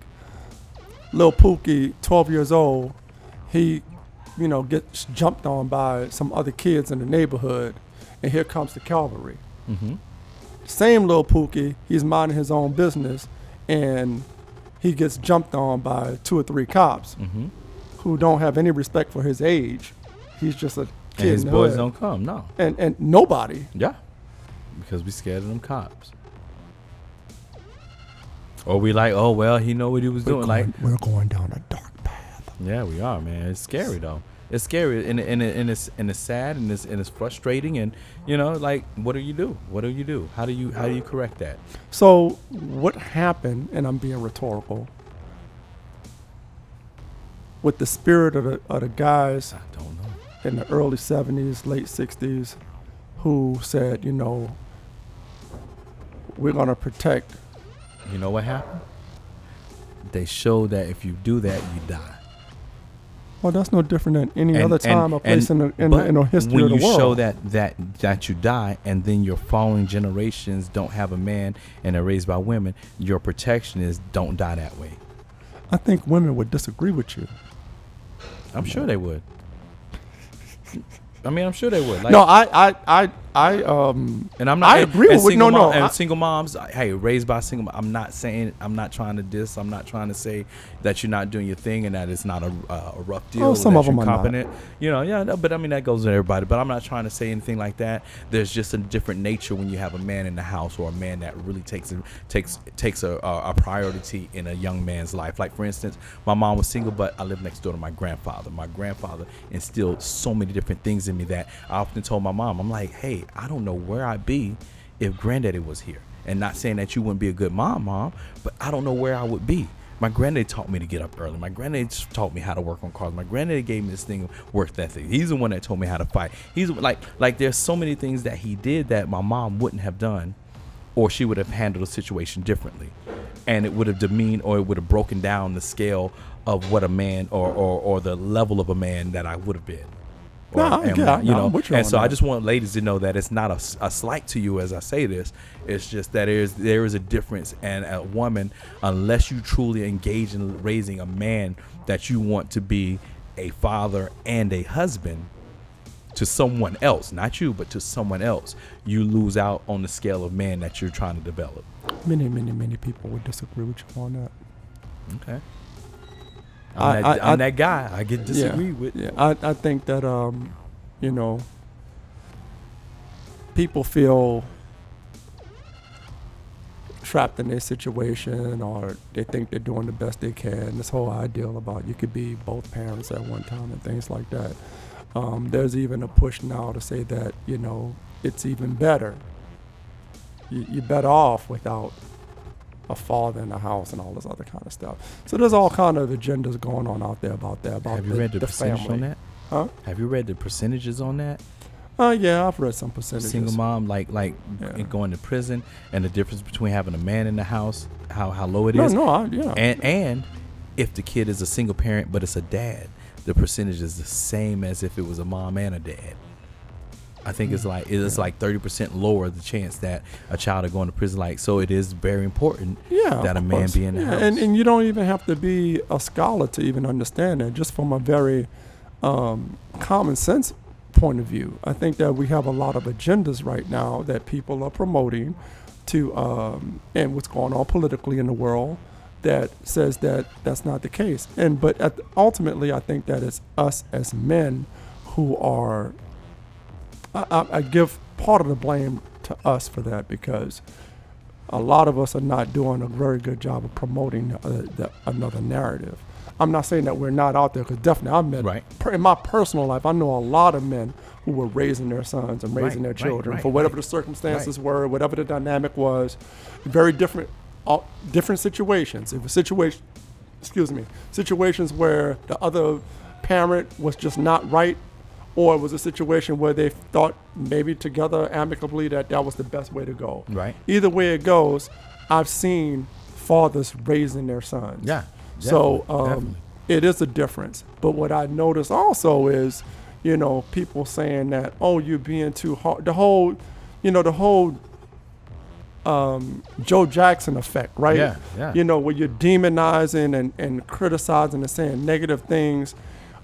[SPEAKER 2] Lil Pookie, 12 years old, he, gets jumped on by some other kids in the neighborhood, and here comes the cavalry.
[SPEAKER 1] Mm-hmm.
[SPEAKER 2] Same Lil Pookie, he's minding his own business, and he gets jumped on by 2 or 3 cops
[SPEAKER 1] Mm-hmm.
[SPEAKER 2] who don't have any respect for his age. He's just a
[SPEAKER 1] And
[SPEAKER 2] kid
[SPEAKER 1] his
[SPEAKER 2] in the
[SPEAKER 1] boys
[SPEAKER 2] hood.
[SPEAKER 1] don't come. No.
[SPEAKER 2] And nobody.
[SPEAKER 1] Yeah. Because we scared of them cops. Or we like, oh well, he know what he was doing. Like,
[SPEAKER 2] We're going down a dark path.
[SPEAKER 1] yeah, we are, man. It's scary though. It's scary, and it's sad, and it's frustrating, and like, what do you do? What do you do? How do you correct that?
[SPEAKER 2] So what happened? And I'm being rhetorical. With the spirit of the guys
[SPEAKER 1] I don't know.
[SPEAKER 2] in the early 70s, late 60s, who said, we're going to protect.
[SPEAKER 1] You know what happened? They showed that if you do that, you die.
[SPEAKER 2] Well, that's no different than any other time or place in the history
[SPEAKER 1] when
[SPEAKER 2] of the
[SPEAKER 1] you
[SPEAKER 2] world.
[SPEAKER 1] show that you die, and then your following generations don't have a man and are raised by women, your protection is don't die that way.
[SPEAKER 2] I think women would disagree with you.
[SPEAKER 1] I'm sure they would. I mean, I'm sure they would. Like,
[SPEAKER 2] No,
[SPEAKER 1] and I'm not.
[SPEAKER 2] I agree with
[SPEAKER 1] single
[SPEAKER 2] no.
[SPEAKER 1] And single moms, hey, raised by single. I'm not trying to diss. I'm not trying to say that you're not doing your thing and that it's not a rough deal.
[SPEAKER 2] Oh, some
[SPEAKER 1] that
[SPEAKER 2] of them
[SPEAKER 1] you're
[SPEAKER 2] are
[SPEAKER 1] competent. No, but I mean that goes with everybody. But I'm not trying to say anything like that. There's just a different nature when you have a man in the house, or a man that really takes a priority in a young man's life. Like, for instance, my mom was single, but I lived next door to my grandfather. My grandfather instilled so many different things in me that I often told my mom, I'm like, hey, I don't know where I'd be if granddaddy was here. And not saying that you wouldn't be a good mom, but I don't know where I would be. My granddaddy taught me to get up early. My granddaddy taught me how to work on cars. My granddaddy gave me this thing of work ethic. He's the one that told me how to fight. He's like there's so many things that he did that my mom wouldn't have done, or she would have handled the situation differently. And it would have demeaned, or it would have broken down the scale of what a man or the level of a man that I would have been.
[SPEAKER 2] I'm with you
[SPEAKER 1] and
[SPEAKER 2] on
[SPEAKER 1] so I
[SPEAKER 2] that.
[SPEAKER 1] just want ladies to know that it's not a slight to you as I say this. It's just that there is a difference, and a woman, unless you truly engage in raising a man that you want to be a father and a husband to someone else, not you, but to someone else, you lose out on the scale of man that you're trying to develop.
[SPEAKER 2] Many people would disagree with you on that.
[SPEAKER 1] Okay. I'm that guy. I get disagreed with.
[SPEAKER 2] Yeah, I think that people feel trapped in their situation, or they think they're doing the best they can. This whole ideal about you could be both parents at one time and things like that. There's even a push now to say that it's even better. You're better off without a father in the house and all this other kind of stuff. So there's all kind of agendas going on out there about that. About
[SPEAKER 1] Have you read the percentage
[SPEAKER 2] family.
[SPEAKER 1] on that?
[SPEAKER 2] Huh?
[SPEAKER 1] Have you read the percentages on that?
[SPEAKER 2] Yeah, I've read some percentages.
[SPEAKER 1] Single mom, like
[SPEAKER 2] Yeah.
[SPEAKER 1] going to prison, and the difference between having a man in the house, how low it is.
[SPEAKER 2] Yeah.
[SPEAKER 1] And if the kid is a single parent but it's a dad, the percentage is the same as if it was a mom and a dad. I think it's like 30% lower the chance that a child are going to prison. Like, so it is very important that a man be in the house.
[SPEAKER 2] And you don't even have to be a scholar to even understand that. Just from a very common sense point of view, I think that we have a lot of agendas right now that people are promoting to, and what's going on politically in the world that says that that's not the case. But ultimately, I think that it's us as men who are. I give part of the blame to us for that, because a lot of us are not doing a very good job of promoting another narrative. I'm not saying that we're not out there, because definitely I've met, in my personal life, I know a lot of men who were raising their sons and raising their children for whatever the circumstances were, whatever the dynamic was, very different situations. If a situation, situations where the other parent was just not right, or it was a situation where they thought maybe together amicably that was the best way to go.
[SPEAKER 1] Right.
[SPEAKER 2] Either way it goes, I've seen fathers raising their sons.
[SPEAKER 1] Yeah.
[SPEAKER 2] So it is a difference. But what I notice also is, people saying that, oh, you're being too hard. The whole Joe Jackson effect, right?
[SPEAKER 1] Yeah.
[SPEAKER 2] Where you're demonizing and criticizing and saying negative things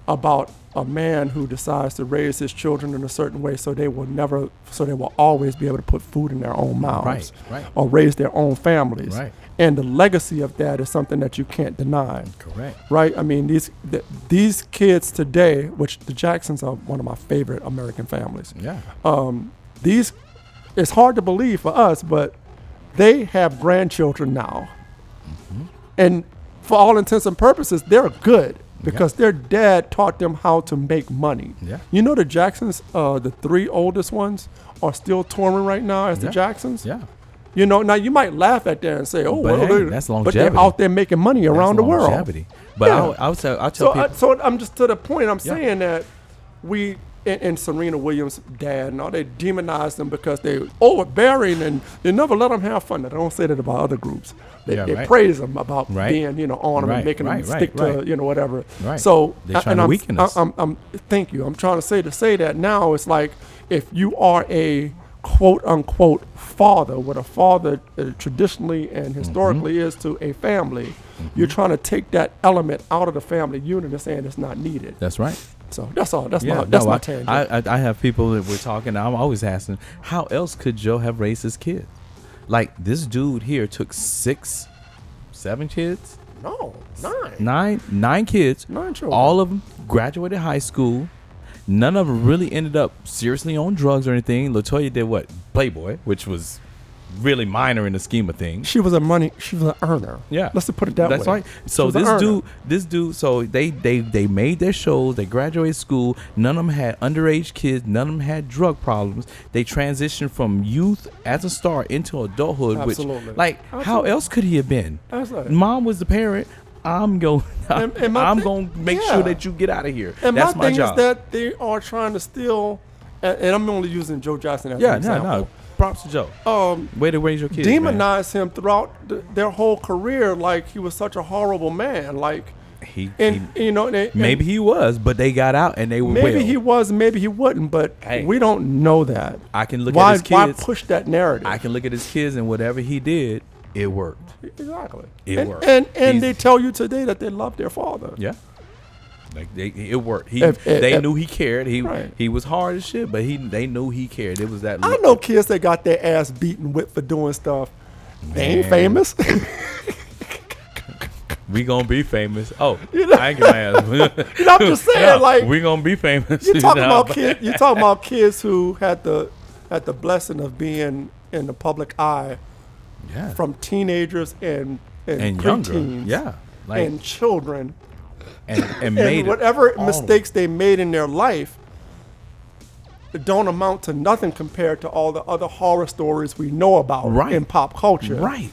[SPEAKER 2] about a man who decides to raise his children in a certain way so they will always be able to put food in their own mouths, or raise their own families.
[SPEAKER 1] Right.
[SPEAKER 2] And the legacy of that is something that you can't deny.
[SPEAKER 1] Correct.
[SPEAKER 2] Right? I mean, these kids today, which the Jacksons are one of my favorite American families.
[SPEAKER 1] Yeah.
[SPEAKER 2] It's hard to believe for us, but they have grandchildren now. Mm-hmm. And for all intents and purposes, they're good. because their dad taught them how to make money.
[SPEAKER 1] Yeah.
[SPEAKER 2] You know, the Jacksons, the 3 oldest ones, are still touring right now as the Jacksons.
[SPEAKER 1] Yeah.
[SPEAKER 2] You know, now you might laugh at that and say, "Oh,
[SPEAKER 1] But
[SPEAKER 2] well,
[SPEAKER 1] hey, that's longevity.
[SPEAKER 2] But they're out there making money around the world."
[SPEAKER 1] Longevity. But I'll tell people.
[SPEAKER 2] So I'm just to the point. I'm saying that we and Serena Williams' dad, and all, they demonize them because they overbearing and they never let them have fun. They don't say that about other groups. They praise them about being, you know, on them and making them stick to, you know, whatever.
[SPEAKER 1] Right.
[SPEAKER 2] So
[SPEAKER 1] they're trying to weaken us.
[SPEAKER 2] Thank you. I'm trying to say that now it's like if you are a quote unquote father, what a father traditionally and historically is to a family, you're trying to take that element out of the family unit and saying it's not needed.
[SPEAKER 1] That's right.
[SPEAKER 2] So that's all. That's my tangent.
[SPEAKER 1] I have people that we're talking. I'm always asking, how else could Joe have raised his kid? Like this dude here took 6, 7 kids.
[SPEAKER 2] No, 9.
[SPEAKER 1] 9 kids.
[SPEAKER 2] 9 children.
[SPEAKER 1] All of them graduated high school. None of them really ended up seriously on drugs or anything. LaToya did what? Playboy, which was really minor in the scheme of things.
[SPEAKER 2] She was an earner.
[SPEAKER 1] Yeah.
[SPEAKER 2] Let's put it that way.
[SPEAKER 1] That's right. So this dude, so they made their shows, they graduated school, none of them had underage kids, none of them had drug problems. They transitioned from youth as a star into adulthood,
[SPEAKER 2] Absolutely.
[SPEAKER 1] which how else could he have been?
[SPEAKER 2] Absolutely.
[SPEAKER 1] Mom was the parent. I'm going to make sure that you get out of here.
[SPEAKER 2] And
[SPEAKER 1] that's
[SPEAKER 2] my thing
[SPEAKER 1] job.
[SPEAKER 2] is that they are trying to steal, and I'm only using Joe Jackson as an example.
[SPEAKER 1] No. Props to Joe. Way to raise your kids.
[SPEAKER 2] Demonize him throughout their whole career like he was such a horrible man. Like maybe
[SPEAKER 1] he was, but they got out and they were.
[SPEAKER 2] Maybe he was, maybe he wouldn't, but we don't know that.
[SPEAKER 1] I can look at his kids.
[SPEAKER 2] Why push that narrative?
[SPEAKER 1] I can look at his kids and whatever he did, it worked.
[SPEAKER 2] Exactly.
[SPEAKER 1] It worked.
[SPEAKER 2] And they tell you today that they love their father.
[SPEAKER 1] Yeah. Like it worked. They knew he cared. He was hard as shit, but they knew he cared. It was that.
[SPEAKER 2] I know kids that got their ass beaten with for doing stuff. They ain't famous.
[SPEAKER 1] We gonna be famous. Oh, I ain't gonna ask.
[SPEAKER 2] I'm just saying,
[SPEAKER 1] we gonna be famous.
[SPEAKER 2] You talking about kids? You talking about kids who had the blessing of being in the public eye.
[SPEAKER 1] Yeah.
[SPEAKER 2] From teenagers and
[SPEAKER 1] younger,
[SPEAKER 2] and children,
[SPEAKER 1] and made
[SPEAKER 2] whatever mistakes they made in their life don't amount to nothing compared to all the other horror stories we know about in pop culture.
[SPEAKER 1] Right.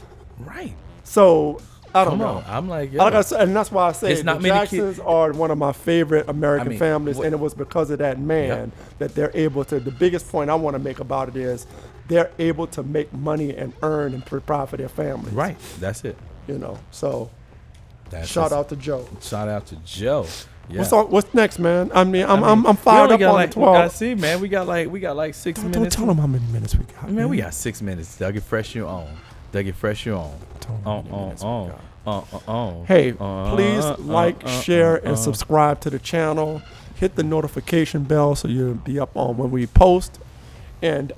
[SPEAKER 2] So I don't know.
[SPEAKER 1] I'm like,
[SPEAKER 2] and that's why I say the Jacksons are one of my favorite American families, and it was because of that man that they're able to. The biggest point I want to make about it is they're able to make money and earn and provide for their families.
[SPEAKER 1] Right. That's it.
[SPEAKER 2] You know. So shout out to Joe.
[SPEAKER 1] Shout out to Joe. Yeah.
[SPEAKER 2] What's next, man? I'm fired up on the 12.
[SPEAKER 1] I see, man. We got like 6 minutes.
[SPEAKER 2] Don't tell them how many minutes we got.
[SPEAKER 1] Man, we got 6 minutes. Doug it fresh you on. Hey,
[SPEAKER 2] please like, share, and subscribe to the channel. Hit the notification bell so you'll be up on when we post. And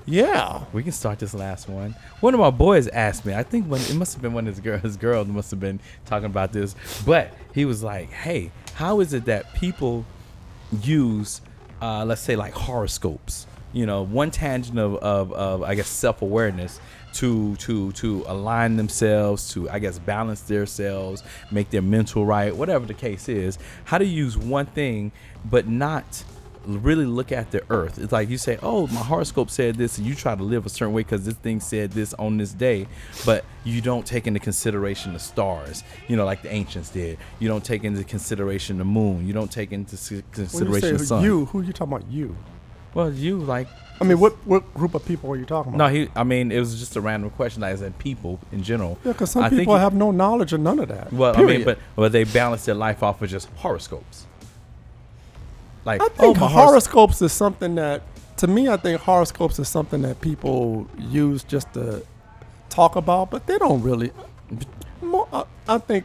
[SPEAKER 2] we can start this last one. One of my boys asked me. I think it must have been one of his girls must have been talking about this. But he was like, "Hey, how is it that people use, let's say, like horoscopes? You know, one tangent of I guess self-awareness." To align themselves, to I guess balance themselves, make their mental right, whatever the case is. How to use one thing but not really look at the earth. It's like you say, oh, my horoscope said this, and you try to live a certain way because this thing said this on this day, but you don't take into consideration the stars, you know, like the ancients did. You don't take into consideration the moon. You don't take into consideration the sun. Who are you talking about? You?
[SPEAKER 1] Well, you like.
[SPEAKER 2] I mean, what group of people are you talking about?
[SPEAKER 1] No, it was just a random question. I said people in general.
[SPEAKER 2] Yeah, because some people have no knowledge of none of that.
[SPEAKER 1] Well,
[SPEAKER 2] period.
[SPEAKER 1] I mean, but they balance their life off of just horoscopes. Like,
[SPEAKER 2] I think horoscopes is something that, to me, I think horoscopes is something that people use just to talk about, but they don't really. I think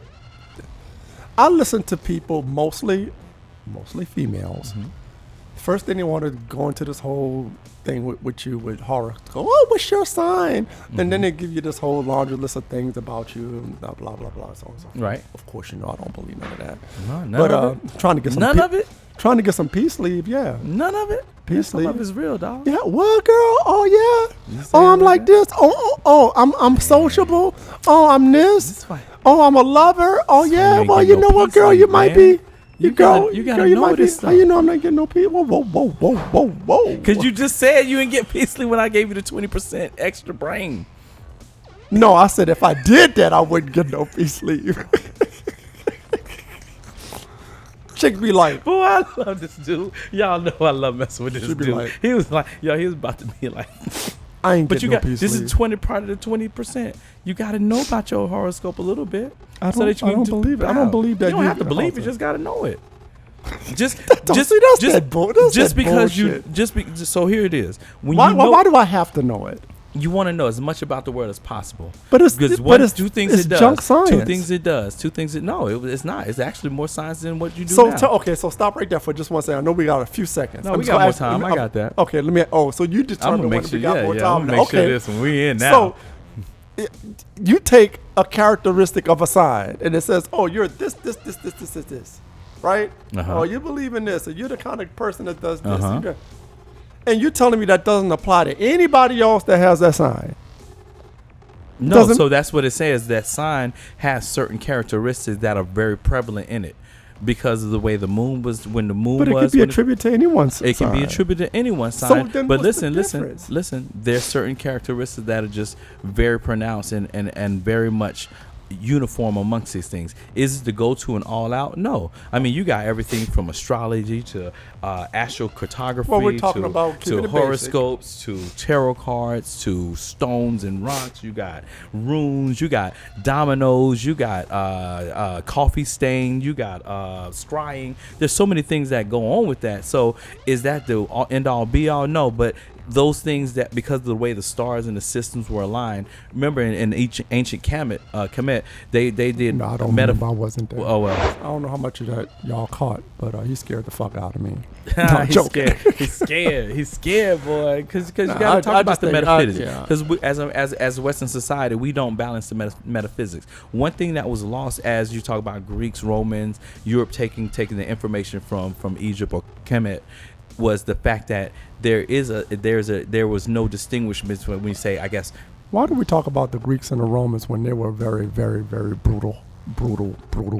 [SPEAKER 2] I listen to people mostly females. Mm-hmm. First thing they want to go into this whole thing with you with horoscope. Oh, what's your sign? Mm-hmm. And then they give you this whole laundry list of things about you and blah blah blah blah. So on and so forth. Right. Of course, you know I don't believe none of that.
[SPEAKER 1] No, none of it.
[SPEAKER 2] Trying to get some.
[SPEAKER 1] None of it.
[SPEAKER 2] Trying to get some peace leave. Yeah.
[SPEAKER 1] None of it.
[SPEAKER 2] Peace leave.
[SPEAKER 1] Some of it's real, dog.
[SPEAKER 2] Yeah. What, girl? Oh yeah. Oh, I'm like this. Oh, I'm sociable. Oh, I'm this. Oh, I'm a lover. Oh yeah.
[SPEAKER 1] ain't
[SPEAKER 2] Well,
[SPEAKER 1] get
[SPEAKER 2] you
[SPEAKER 1] no
[SPEAKER 2] know what,
[SPEAKER 1] peace
[SPEAKER 2] girl, you
[SPEAKER 1] leave,
[SPEAKER 2] might
[SPEAKER 1] man.
[SPEAKER 2] be.
[SPEAKER 1] You gotta know
[SPEAKER 2] might be.
[SPEAKER 1] this
[SPEAKER 2] How
[SPEAKER 1] stuff.
[SPEAKER 2] you know I'm not getting no peace? Whoa.
[SPEAKER 1] Because you just said you didn't get peace leave when I gave you the 20% extra brain.
[SPEAKER 2] No, I said if I did that, I wouldn't get no peace leave. Chick be like,
[SPEAKER 1] Boy, I love this dude. Y'all know I love messing with this
[SPEAKER 2] She be
[SPEAKER 1] dude.
[SPEAKER 2] like-
[SPEAKER 1] He was like, yo, he was about to be like,
[SPEAKER 2] I ain't
[SPEAKER 1] but
[SPEAKER 2] getting
[SPEAKER 1] you
[SPEAKER 2] no
[SPEAKER 1] got
[SPEAKER 2] peace
[SPEAKER 1] this
[SPEAKER 2] leave.
[SPEAKER 1] is 20 part of the 20%. You got to know about your horoscope a little bit.
[SPEAKER 2] I don't believe it. I don't believe that
[SPEAKER 1] You don't
[SPEAKER 2] you
[SPEAKER 1] have to
[SPEAKER 2] can
[SPEAKER 1] believe it.
[SPEAKER 2] alter.
[SPEAKER 1] You just got to know it. Just because
[SPEAKER 2] bullshit.
[SPEAKER 1] so here it is. When
[SPEAKER 2] Why,
[SPEAKER 1] you know,
[SPEAKER 2] why do I have to know it?
[SPEAKER 1] you want to know as much about the world as possible.
[SPEAKER 2] But it's
[SPEAKER 1] because
[SPEAKER 2] but it's,
[SPEAKER 1] two things
[SPEAKER 2] it's
[SPEAKER 1] it does.
[SPEAKER 2] junk science.
[SPEAKER 1] Two things it does. Two things it no. It's not. It's actually more science than what you do
[SPEAKER 2] So
[SPEAKER 1] now.
[SPEAKER 2] okay, so stop right there for just one second. I know we got a few seconds.
[SPEAKER 1] No,
[SPEAKER 2] I'm
[SPEAKER 1] we
[SPEAKER 2] just
[SPEAKER 1] got
[SPEAKER 2] gonna
[SPEAKER 1] more
[SPEAKER 2] ask-
[SPEAKER 1] time. I got that.
[SPEAKER 2] Okay, let me. Oh, so you
[SPEAKER 1] I'm
[SPEAKER 2] determine
[SPEAKER 1] gonna
[SPEAKER 2] when
[SPEAKER 1] make sure.
[SPEAKER 2] we got
[SPEAKER 1] Yeah,
[SPEAKER 2] more
[SPEAKER 1] yeah.
[SPEAKER 2] time.
[SPEAKER 1] I'm gonna make
[SPEAKER 2] Okay.
[SPEAKER 1] sure this one we in now.
[SPEAKER 2] So you take a characteristic of a sign and it says, "Oh, you're this, right?
[SPEAKER 1] Uh-huh.
[SPEAKER 2] Oh, you believe in this, and you're the kind of person that does this."
[SPEAKER 1] Uh-huh.
[SPEAKER 2] And you're telling me that doesn't apply to anybody else that has that sign?
[SPEAKER 1] No,
[SPEAKER 2] Doesn't-
[SPEAKER 1] so that's what it says. That sign has certain characteristics that are very prevalent in it because of the way the moon was when the moon
[SPEAKER 2] But it
[SPEAKER 1] was.
[SPEAKER 2] could be
[SPEAKER 1] when
[SPEAKER 2] attributed to anyone's
[SPEAKER 1] it can be
[SPEAKER 2] sign.
[SPEAKER 1] attributed to anyone's
[SPEAKER 2] So
[SPEAKER 1] sign.
[SPEAKER 2] then
[SPEAKER 1] But
[SPEAKER 2] what's the
[SPEAKER 1] listen.
[SPEAKER 2] difference?
[SPEAKER 1] There's certain characteristics that are just very pronounced and very much uniform amongst these things. Is it the go-to and all out? No. I mean, you got everything from astrology to astrocartography
[SPEAKER 2] Well, we're talking
[SPEAKER 1] to,
[SPEAKER 2] about keeping
[SPEAKER 1] to
[SPEAKER 2] it basic.
[SPEAKER 1] horoscopes to tarot cards to stones and rocks. You got runes. You got dominoes. You got coffee stain. You got scrying. There's so many things that go on with that. So is that the end all be all? No, but those things that because of the way the stars and the systems were aligned. Remember in each ancient Kemet, they did.
[SPEAKER 2] No, I don't remember. I wasn't there.
[SPEAKER 1] Oh well,
[SPEAKER 2] I don't know how much of that y'all caught, but he scared the fuck out of me. No, I'm
[SPEAKER 1] he's
[SPEAKER 2] joking.
[SPEAKER 1] scared. He's scared, boy. Because you
[SPEAKER 2] Nah,
[SPEAKER 1] got to
[SPEAKER 2] I
[SPEAKER 1] talk about
[SPEAKER 2] just
[SPEAKER 1] the
[SPEAKER 2] think
[SPEAKER 1] metaphysics.
[SPEAKER 2] yeah.
[SPEAKER 1] Because as Western society, we don't balance the metaphysics. One thing that was lost as you talk about Greeks, Romans, Europe taking the information from Egypt or Kemet was the fact that there was no distinguishment between when you say, I guess.
[SPEAKER 2] Why do we talk about the Greeks and the Romans when they were very, very, very brutal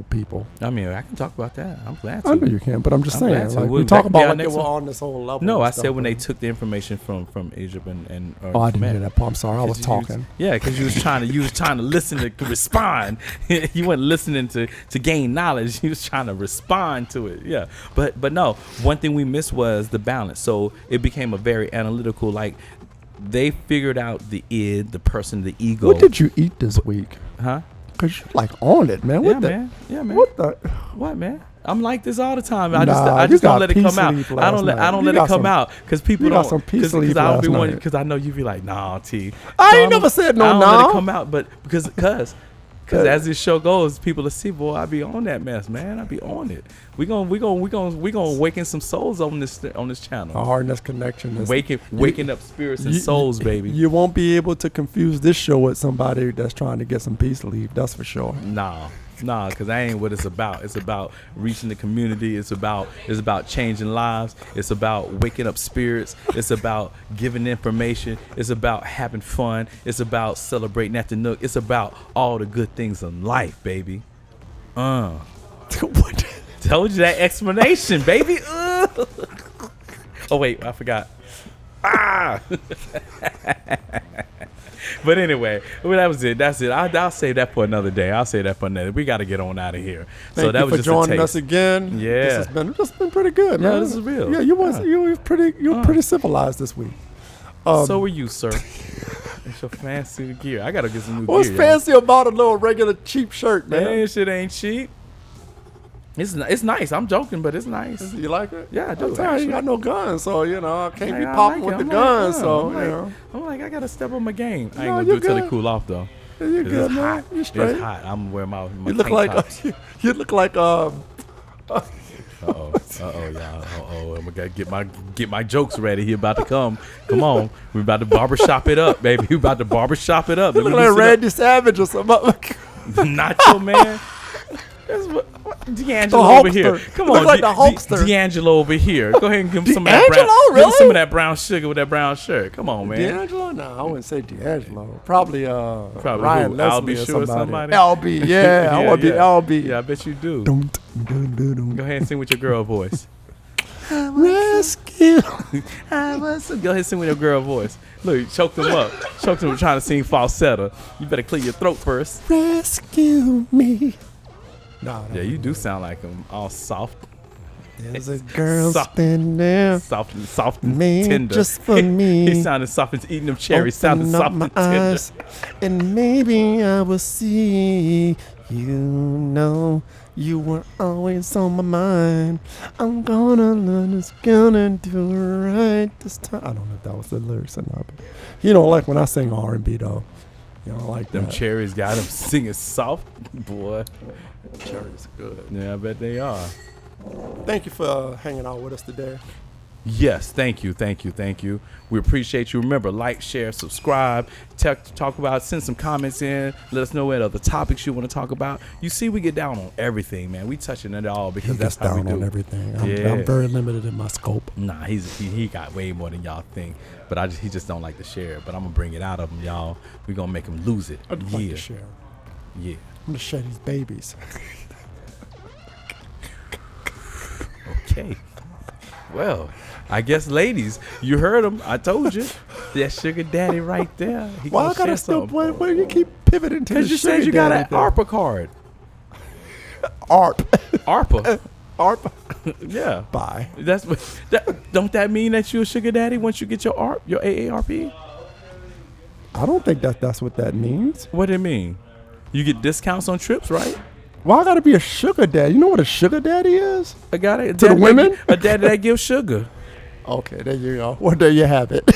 [SPEAKER 2] people?
[SPEAKER 1] I mean, I can talk about that. I'm glad to.
[SPEAKER 2] I know you can, but I'm just
[SPEAKER 1] I'm glad
[SPEAKER 2] saying,
[SPEAKER 1] to.
[SPEAKER 2] like,
[SPEAKER 1] We'll
[SPEAKER 2] we talk
[SPEAKER 1] back me
[SPEAKER 2] about
[SPEAKER 1] out
[SPEAKER 2] like they
[SPEAKER 1] next
[SPEAKER 2] were
[SPEAKER 1] one.
[SPEAKER 2] on this whole level.
[SPEAKER 1] No,
[SPEAKER 2] and
[SPEAKER 1] I
[SPEAKER 2] stuff,
[SPEAKER 1] said when they
[SPEAKER 2] but-
[SPEAKER 1] took the information from Egypt and
[SPEAKER 2] Oh, I didn't
[SPEAKER 1] Kemet.
[SPEAKER 2] hear that part. I'm sorry, I was talking.
[SPEAKER 1] Yeah, because you was trying to listen to respond. You weren't listening to gain knowledge. You was trying to respond to it. Yeah, but no. One thing we missed was the balance. So it became a very analytical. Like they figured out the id, the person, the ego.
[SPEAKER 2] What did you eat this week?
[SPEAKER 1] Huh?
[SPEAKER 2] Cause you like on it, man. What
[SPEAKER 1] Yeah, man.
[SPEAKER 2] What the?
[SPEAKER 1] What, man? I'm like this all the time. I
[SPEAKER 2] Nah,
[SPEAKER 1] just
[SPEAKER 2] you
[SPEAKER 1] don't
[SPEAKER 2] got
[SPEAKER 1] let it come
[SPEAKER 2] peace
[SPEAKER 1] out.
[SPEAKER 2] leave
[SPEAKER 1] I don't
[SPEAKER 2] last
[SPEAKER 1] let
[SPEAKER 2] night.
[SPEAKER 1] it come out because people
[SPEAKER 2] you
[SPEAKER 1] don't.
[SPEAKER 2] got some peace
[SPEAKER 1] Because
[SPEAKER 2] leave
[SPEAKER 1] I don't
[SPEAKER 2] last
[SPEAKER 1] be one.
[SPEAKER 2] night.
[SPEAKER 1] Because I know you be like, nah, T.
[SPEAKER 2] I ain't never said no
[SPEAKER 1] I don't
[SPEAKER 2] nah.
[SPEAKER 1] let it come out, but because as this show goes, people will see, boy, I be on that mess, man. I be on it. We gonna waken some souls on this channel.
[SPEAKER 2] A hardness connection. Is,
[SPEAKER 1] Waking up spirits and souls, baby.
[SPEAKER 2] You won't be able to confuse this show with somebody that's trying to get some peace leave. That's for sure.
[SPEAKER 1] Nah, because that ain't what it's about. It's about reaching the community. It's about changing lives. It's about waking up spirits. It's about giving information. It's about having fun. It's about celebrating at the Nook. It's about all the good things in life, baby.
[SPEAKER 2] What?
[SPEAKER 1] Told you that explanation, baby. Oh wait, I forgot. But anyway, well, that was it. That's it. I'll save that for another day. We got to get on out of here.
[SPEAKER 2] Thank you for joining us again.
[SPEAKER 1] Yeah.
[SPEAKER 2] This has been pretty good, man.
[SPEAKER 1] Yeah, this is real.
[SPEAKER 2] Yeah, you were pretty civilized this week.
[SPEAKER 1] So were you, sir. It's your fancy gear. I got to get some new
[SPEAKER 2] What's
[SPEAKER 1] gear.
[SPEAKER 2] fancy about a little regular cheap shirt, man?
[SPEAKER 1] Man, shit ain't cheap. It's nice. I'm joking, but it's nice.
[SPEAKER 2] You like it?
[SPEAKER 1] Yeah, I do.
[SPEAKER 2] I'm sorry, you got no guns, so I can't be
[SPEAKER 1] I
[SPEAKER 2] popping
[SPEAKER 1] like
[SPEAKER 2] with
[SPEAKER 1] it.
[SPEAKER 2] the
[SPEAKER 1] I'm
[SPEAKER 2] guns.
[SPEAKER 1] like,
[SPEAKER 2] So
[SPEAKER 1] I'm like, I gotta step on my game. I ain't
[SPEAKER 2] No,
[SPEAKER 1] gonna do
[SPEAKER 2] you're
[SPEAKER 1] it till
[SPEAKER 2] good.
[SPEAKER 1] it cool off though.
[SPEAKER 2] you're
[SPEAKER 1] 'Cause
[SPEAKER 2] good,
[SPEAKER 1] it's
[SPEAKER 2] man.
[SPEAKER 1] hot.
[SPEAKER 2] You're straight.
[SPEAKER 1] It's hot. I'm wearing my
[SPEAKER 2] You look
[SPEAKER 1] tank
[SPEAKER 2] like
[SPEAKER 1] tops.
[SPEAKER 2] you look like
[SPEAKER 1] y'all. I'm gonna get my jokes ready. He about to come. Come on, we about to barbershop it up, baby. We about to barbershop it up.
[SPEAKER 2] you look like Randy Savage or something.
[SPEAKER 1] Nacho man. That's what D'Angelo over here. Come on,
[SPEAKER 2] like the Hulkster.
[SPEAKER 1] D'Angelo over here. Go ahead and give him some of that
[SPEAKER 2] D'Angelo,
[SPEAKER 1] brown. Give him
[SPEAKER 2] really?
[SPEAKER 1] some of that brown sugar with that brown shirt. Come on, man.
[SPEAKER 2] D'Angelo? No, I wouldn't say D'Angelo. Probably
[SPEAKER 1] Probably
[SPEAKER 2] Ryan
[SPEAKER 1] who?
[SPEAKER 2] Leslie
[SPEAKER 1] Albie
[SPEAKER 2] or
[SPEAKER 1] Sure or
[SPEAKER 2] somebody.
[SPEAKER 1] somebody?
[SPEAKER 2] LB, yeah. I want to be LB.
[SPEAKER 1] Yeah, I bet you do.
[SPEAKER 2] Dum, dum, dum, dum, dum.
[SPEAKER 1] Go ahead and sing with your girl voice.
[SPEAKER 2] Rescue.
[SPEAKER 1] Go ahead and sing with your girl voice. Look, you choked him up. Choked him trying to sing falsetto. You better clear your throat first.
[SPEAKER 2] Rescue me. No,
[SPEAKER 1] Yeah, you do sound like him. All soft.
[SPEAKER 2] There's a girl
[SPEAKER 1] Soft.
[SPEAKER 2] standing there.
[SPEAKER 1] Soft and
[SPEAKER 2] Made
[SPEAKER 1] tender.
[SPEAKER 2] just for me.
[SPEAKER 1] He sounded soft as eating them cherries. Sounded
[SPEAKER 2] Open up
[SPEAKER 1] soft
[SPEAKER 2] my
[SPEAKER 1] and tender.
[SPEAKER 2] eyes, and maybe I will see. You know, you were always on my mind. I'm gonna learn this, gonna do it right this time. I don't know if that was the lyrics or not. But you don't like when I sing R&B though. You don't like
[SPEAKER 1] Them
[SPEAKER 2] that.
[SPEAKER 1] cherries got him singing soft, boy.
[SPEAKER 2] Cherries are good.
[SPEAKER 1] Yeah, I bet they are.
[SPEAKER 2] Thank you for hanging out with us today.
[SPEAKER 1] Yes, thank you. We appreciate you. Remember, like, share, subscribe, talk about, send some comments in. Let us know what other topics you want to talk about. You see, we get down on everything, man. We touching it all because that's how we
[SPEAKER 2] down
[SPEAKER 1] do.
[SPEAKER 2] on everything.
[SPEAKER 1] Yeah.
[SPEAKER 2] I'm very limited in my scope.
[SPEAKER 1] Nah, he got way more than y'all think. But he just don't like to share it. But I'm gonna bring it out of him, y'all. We gonna make him lose it.
[SPEAKER 2] I'd like to share.
[SPEAKER 1] Yeah.
[SPEAKER 2] I'm gonna share these babies.
[SPEAKER 1] Okay. Well, I guess, ladies, you heard him. I told you. That sugar daddy right there. He
[SPEAKER 2] Why I
[SPEAKER 1] gonna
[SPEAKER 2] gotta
[SPEAKER 1] share
[SPEAKER 2] still
[SPEAKER 1] something.
[SPEAKER 2] play? Why do you keep pivoting to the
[SPEAKER 1] Because you said you got an ARPA card.
[SPEAKER 2] ARP.
[SPEAKER 1] ARPA.
[SPEAKER 2] ARP.
[SPEAKER 1] Yeah.
[SPEAKER 2] Bye.
[SPEAKER 1] That's don't that mean that you a sugar daddy once you get your ARP, your AARP?
[SPEAKER 2] I don't think that's what that means.
[SPEAKER 1] What do it mean? You get discounts on trips, right?
[SPEAKER 2] Why I gotta be a sugar daddy? You know what a sugar daddy is?
[SPEAKER 1] I got it.
[SPEAKER 2] To the women?
[SPEAKER 1] A daddy that gives sugar.
[SPEAKER 2] Okay, there you go. Well, there you have it.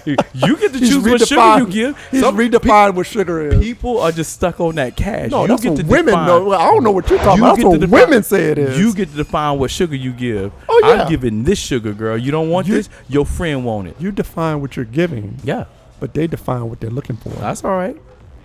[SPEAKER 1] You get to choose what sugar you give.
[SPEAKER 2] He's redefined what sugar is.
[SPEAKER 1] People are just stuck on that cash.
[SPEAKER 2] No,
[SPEAKER 1] you
[SPEAKER 2] that's
[SPEAKER 1] get
[SPEAKER 2] what
[SPEAKER 1] to
[SPEAKER 2] women
[SPEAKER 1] define,
[SPEAKER 2] know. I don't know what you're talking about. That's
[SPEAKER 1] get
[SPEAKER 2] what
[SPEAKER 1] to define-
[SPEAKER 2] women say it is.
[SPEAKER 1] You get to define what sugar you give.
[SPEAKER 2] Oh, yeah.
[SPEAKER 1] I'm giving this sugar, girl. You don't want this? Your friend want it.
[SPEAKER 2] You define what you're giving,
[SPEAKER 1] Yeah.
[SPEAKER 2] but they define what they're looking for.
[SPEAKER 1] That's all right.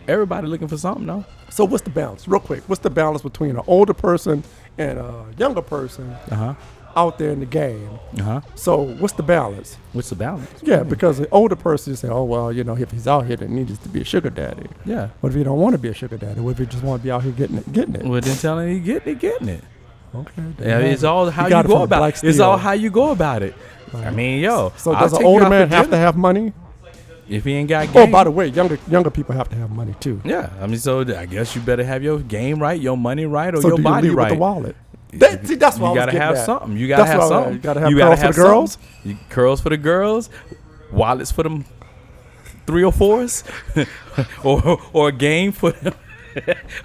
[SPEAKER 1] Everybody looking for something, though.
[SPEAKER 2] So what's the balance? Real quick, what's the balance between an older person and a younger person
[SPEAKER 1] Uh-huh.
[SPEAKER 2] out there in the game?
[SPEAKER 1] Uh-huh.
[SPEAKER 2] So what's the balance?
[SPEAKER 1] What's the balance?
[SPEAKER 2] Yeah, because the older person you say, oh, well, you know, if he's out here, then he needs to be a sugar daddy.
[SPEAKER 1] Yeah.
[SPEAKER 2] What if he don't want to be a sugar daddy? What if he just want to be out here getting it?
[SPEAKER 1] Well, then tell him he getting it.
[SPEAKER 2] Okay.
[SPEAKER 1] Yeah, it's all how you
[SPEAKER 2] got it
[SPEAKER 1] go
[SPEAKER 2] from
[SPEAKER 1] about
[SPEAKER 2] Black
[SPEAKER 1] it. It's
[SPEAKER 2] Steel.
[SPEAKER 1] all how you go about it. I mean, yo.
[SPEAKER 2] So
[SPEAKER 1] I'll
[SPEAKER 2] does an
[SPEAKER 1] take you
[SPEAKER 2] older
[SPEAKER 1] out
[SPEAKER 2] man
[SPEAKER 1] for
[SPEAKER 2] have to
[SPEAKER 1] dinner.
[SPEAKER 2] have money?
[SPEAKER 1] If he ain't got
[SPEAKER 2] Oh,
[SPEAKER 1] game?
[SPEAKER 2] by the way, younger people have to have money too.
[SPEAKER 1] Yeah. I mean, so I guess you better have your game right, your money right, or
[SPEAKER 2] So
[SPEAKER 1] your
[SPEAKER 2] do you
[SPEAKER 1] body
[SPEAKER 2] lead
[SPEAKER 1] right.
[SPEAKER 2] with the wallet? That's what
[SPEAKER 1] You
[SPEAKER 2] I was
[SPEAKER 1] gotta
[SPEAKER 2] getting
[SPEAKER 1] have
[SPEAKER 2] at.
[SPEAKER 1] something. You gotta
[SPEAKER 2] That's
[SPEAKER 1] have
[SPEAKER 2] what I-
[SPEAKER 1] something.
[SPEAKER 2] you gotta have curls for the girls?
[SPEAKER 1] something. Curls for the girls, wallets for them 304s, or a game for them,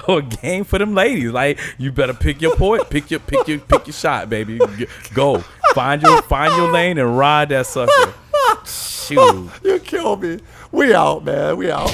[SPEAKER 1] or a game for them ladies. Like, you better pick your point, pick your shot, baby. Go find your lane and ride that sucker. Shoot.
[SPEAKER 2] You kill me. We out, man. We out.